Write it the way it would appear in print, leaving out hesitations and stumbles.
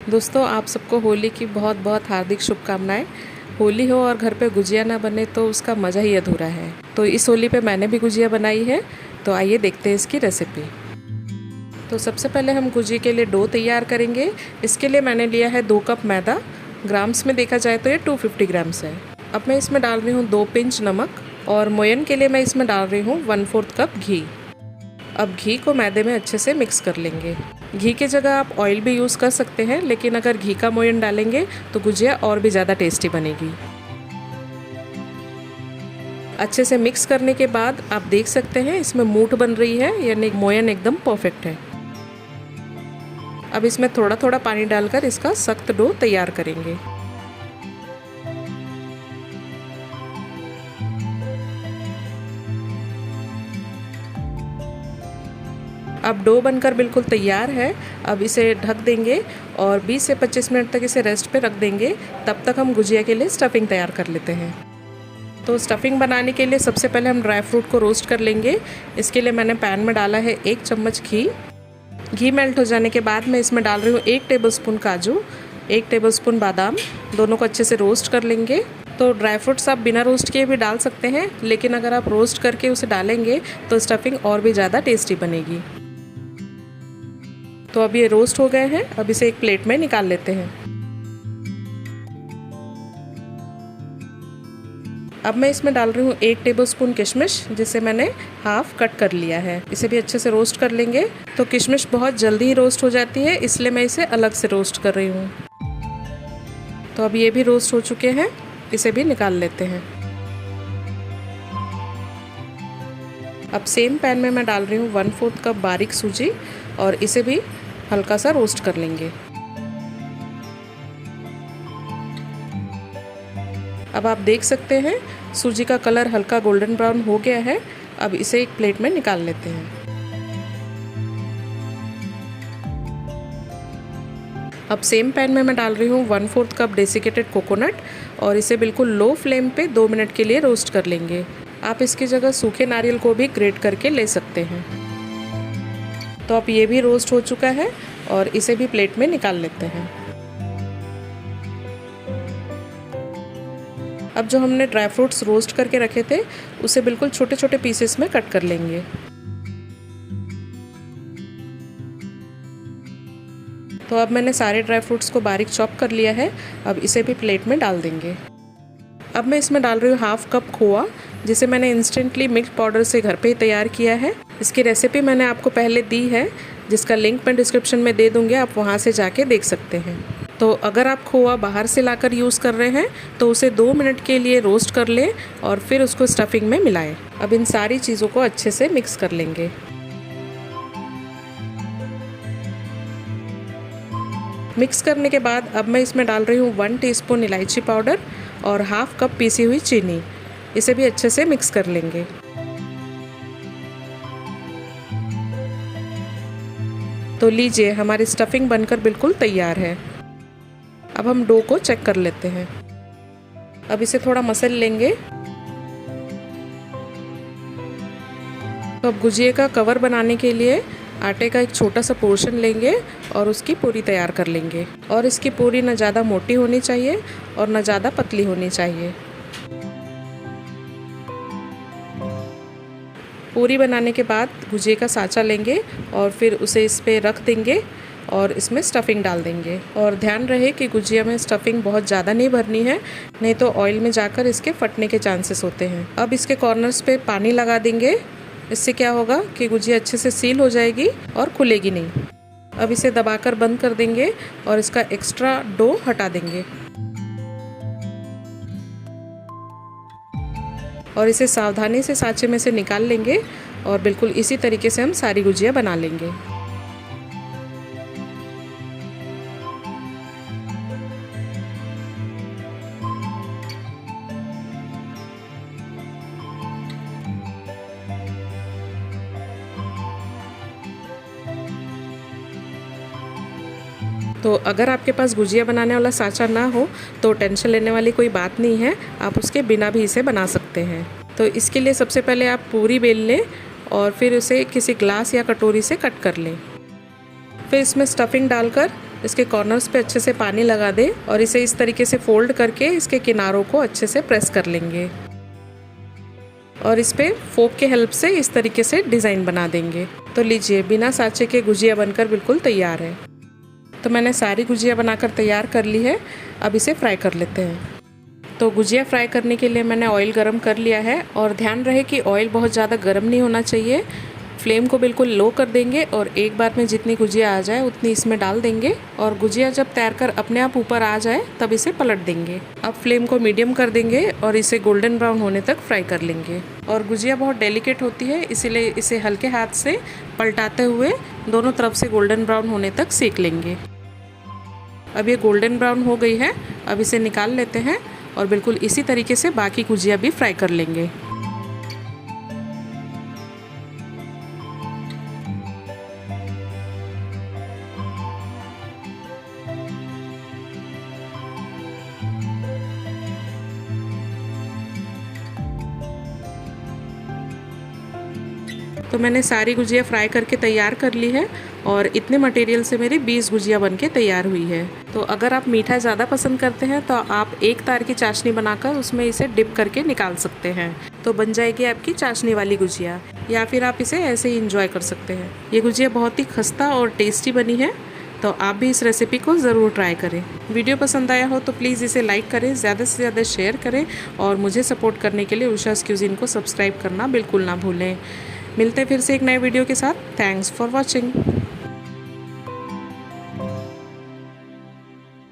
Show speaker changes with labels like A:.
A: दोस्तों, आप सबको होली की बहुत बहुत हार्दिक शुभकामनाएं। होली हो और घर पे गुजिया ना बने तो उसका मज़ा ही अधूरा है। तो इस होली पे मैंने भी गुजिया बनाई है। तो आइए देखते हैं इसकी रेसिपी। तो सबसे पहले हम गुजिया के लिए डो तैयार करेंगे। इसके लिए मैंने लिया है 2 कप मैदा। ग्राम्स में देखा जाए तो ये 250 ग्राम्स है। अब मैं इसमें डाल रही हूँ 2 पिंच नमक और मोयन के लिए मैं इसमें डाल रही हूँ 1/4 कप घी। अब घी को मैदे में अच्छे से मिक्स कर लेंगे। घी की जगह आप ऑयल भी यूज़ कर सकते हैं, लेकिन अगर घी का मोयन डालेंगे तो गुजिया और भी ज़्यादा टेस्टी बनेगी। अच्छे से मिक्स करने के बाद आप देख सकते हैं इसमें मूठ बन रही है, यानी मोयन एकदम परफेक्ट है। अब इसमें थोड़ा थोड़ा पानी डालकर इसका सख्त डो तैयार करेंगे। अब डो बनकर बिल्कुल तैयार है। अब इसे ढक देंगे और 20 से 25 मिनट तक इसे रेस्ट पे रख देंगे। तब तक हम गुजिया के लिए स्टफिंग तैयार कर लेते हैं। तो स्टफिंग बनाने के लिए सबसे पहले हम ड्राई फ्रूट को रोस्ट कर लेंगे। इसके लिए मैंने पैन में डाला है 1 चम्मच घी। घी मेल्ट हो जाने के बाद मैं इसमें डाल रही हूँ 1 टेबलस्पून काजू, 1 टेबलस्पून बादाम। दोनों को अच्छे से रोस्ट कर लेंगे। तो ड्राई फ्रूट्स आप बिना रोस्ट किए भी डाल सकते हैं, लेकिन अगर आप रोस्ट करके उसे डालेंगे तो स्टफिंग और भी ज़्यादा टेस्टी बनेगी। तो अब ये रोस्ट हो गए हैं। अब इसे एक प्लेट में निकाल लेते हैं। अब मैं इसमें डाल रही हूँ 1 टेबलस्पून किशमिश, जिसे मैंने हाफ कट कर लिया है। इसे भी अच्छे से रोस्ट कर लेंगे। तो किशमिश बहुत जल्दी ही रोस्ट हो जाती है, इसलिए मैं इसे अलग से रोस्ट कर रही हूँ। तो अब ये भी रोस्ट हो चुके हैं, इसे भी निकाल लेते हैं। अब सेम पैन में मैं डाल रही हूँ 1/4 कप बारीक सूजी और इसे भी हल्का सा रोस्ट कर लेंगे। अब आप देख सकते हैं सूजी का कलर हल्का गोल्डन ब्राउन हो गया है। अब इसे एक प्लेट में निकाल लेते हैं। अब सेम पैन में मैं डाल रही हूँ 1/4 कप डेसिकेटेड कोकोनट और इसे बिल्कुल लो फ्लेम पे 2 मिनट के लिए रोस्ट कर लेंगे। आप इसकी जगह सूखे नारियल को भी ग्रेट करके ले सकते हैं। तो अब ये भी रोस्ट हो चुका है और इसे भी प्लेट में निकाल लेते हैं। अब जो हमने ड्राई फ्रूट्स रोस्ट करके रखे थे उसे बिल्कुल छोटे छोटे पीसेस में कट कर लेंगे। तो अब मैंने सारे ड्राई फ्रूट्स को बारीक चॉप कर लिया है। अब इसे भी प्लेट में डाल देंगे। अब मैं इसमें डाल रही हूँ हाफ कप खोआ, जिसे मैंने इंस्टेंटली मिल्क पाउडर से घर पे ही तैयार किया है। इसकी रेसिपी मैंने आपको पहले दी है, जिसका लिंक मैं डिस्क्रिप्शन में दे दूँगी, आप वहाँ से जाके देख सकते हैं। तो अगर आप खोआ बाहर से लाकर यूज़ कर रहे हैं तो उसे 2 मिनट के लिए रोस्ट कर लें और फिर उसको स्टफिंग में मिलाएं। अब इन सारी चीज़ों को अच्छे से मिक्स कर लेंगे। मिक्स करने के बाद अब मैं इसमें डाल रही हूँ 1 टीस्पून इलायची पाउडर और हाफ कप पीसी हुई चीनी। इसे भी अच्छे से मिक्स कर लेंगे। तो लीजिए, हमारी स्टफिंग बनकर बिल्कुल तैयार है। अब हम डो को चेक कर लेते हैं। अब इसे थोड़ा मसल लेंगे। तो अब गुजिया का कवर बनाने के लिए आटे का एक छोटा सा पोर्शन लेंगे और उसकी पूरी तैयार कर लेंगे। और इसकी पूरी न ज़्यादा मोटी होनी चाहिए और न ज़्यादा पतली होनी चाहिए। पूरी बनाने के बाद गुजिया का साँचा लेंगे और फिर उसे इस पे रख देंगे और इसमें स्टफिंग डाल देंगे। और ध्यान रहे कि गुजिया में स्टफिंग बहुत ज़्यादा नहीं भरनी है, नहीं तो ऑयल में जाकर इसके फटने के चांसेस होते हैं। अब इसके कॉर्नर्स पे पानी लगा देंगे। इससे क्या होगा कि गुजिया अच्छे से सील हो जाएगी और खुलेगी नहीं। अब इसे दबाकर बंद कर देंगे और इसका एक्स्ट्रा डो हटा देंगे और इसे सावधानी से साँचे में से निकाल लेंगे और बिल्कुल इसी तरीके से हम सारी गुजिया बना लेंगे। तो अगर आपके पास गुजिया बनाने वाला साँचा ना हो तो टेंशन लेने वाली कोई बात नहीं है, आप उसके बिना भी इसे बना सकते हैं। तो इसके लिए सबसे पहले आप पूरी बेल लें और फिर उसे किसी ग्लास या कटोरी से कट कर लें। फिर इसमें स्टफिंग डालकर इसके कॉर्नर्स पे अच्छे से पानी लगा दें और इसे इस तरीके से फोल्ड करके इसके किनारों को अच्छे से प्रेस कर लेंगे और इस पे फोक के हेल्प से इस तरीके से डिज़ाइन बना देंगे। तो लीजिए, बिना साँचे के गुजिया बनकर बिल्कुल तैयार है। तो मैंने सारी गुजिया बनाकर तैयार कर ली है। अब इसे फ्राई कर लेते हैं। तो गुजिया फ्राई करने के लिए मैंने ऑयल गरम कर लिया है और ध्यान रहे कि ऑयल बहुत ज़्यादा गरम नहीं होना चाहिए। फ्लेम को बिल्कुल लो कर देंगे और एक बार में जितनी गुजिया आ जाए उतनी इसमें डाल देंगे और गुजिया जब तैर कर अपने आप ऊपर आ जाए तब इसे पलट देंगे। अब फ्लेम को मीडियम कर देंगे और इसे गोल्डन ब्राउन होने तक फ्राई कर लेंगे। और गुजिया बहुत डेलिकेट होती है, इसीलिए इसे हल्के हाथ से पलटाते हुए दोनों तरफ से गोल्डन ब्राउन होने तक सेक लेंगे। अब ये गोल्डन ब्राउन हो गई है। अब इसे निकाल लेते हैं और बिल्कुल इसी तरीके से बाकी गुजिया भी फ्राई कर लेंगे। तो मैंने सारी गुजिया फ्राई करके तैयार कर ली है और इतने मटेरियल से मेरी 20 गुजिया बनके तैयार हुई है। तो अगर आप मीठा ज़्यादा पसंद करते हैं तो आप एक तार की चाशनी बनाकर उसमें इसे डिप करके निकाल सकते हैं। तो बन जाएगी आपकी चाशनी वाली गुजिया, या फिर आप इसे ऐसे ही इंजॉय कर सकते हैं। ये गुजिया बहुत ही खस्ता और टेस्टी बनी है, तो आप भी इस रेसिपी को ज़रूर ट्राई करें। वीडियो पसंद आया हो तो प्लीज़ इसे लाइक करें, ज़्यादा से ज़्यादा शेयर करें और मुझे सपोर्ट करने के लिए उषा's क्यूजिन को सब्सक्राइब करना बिल्कुल ना भूलें। मिलते हैं फिर से एक नए वीडियो के साथ। Thanks for watching.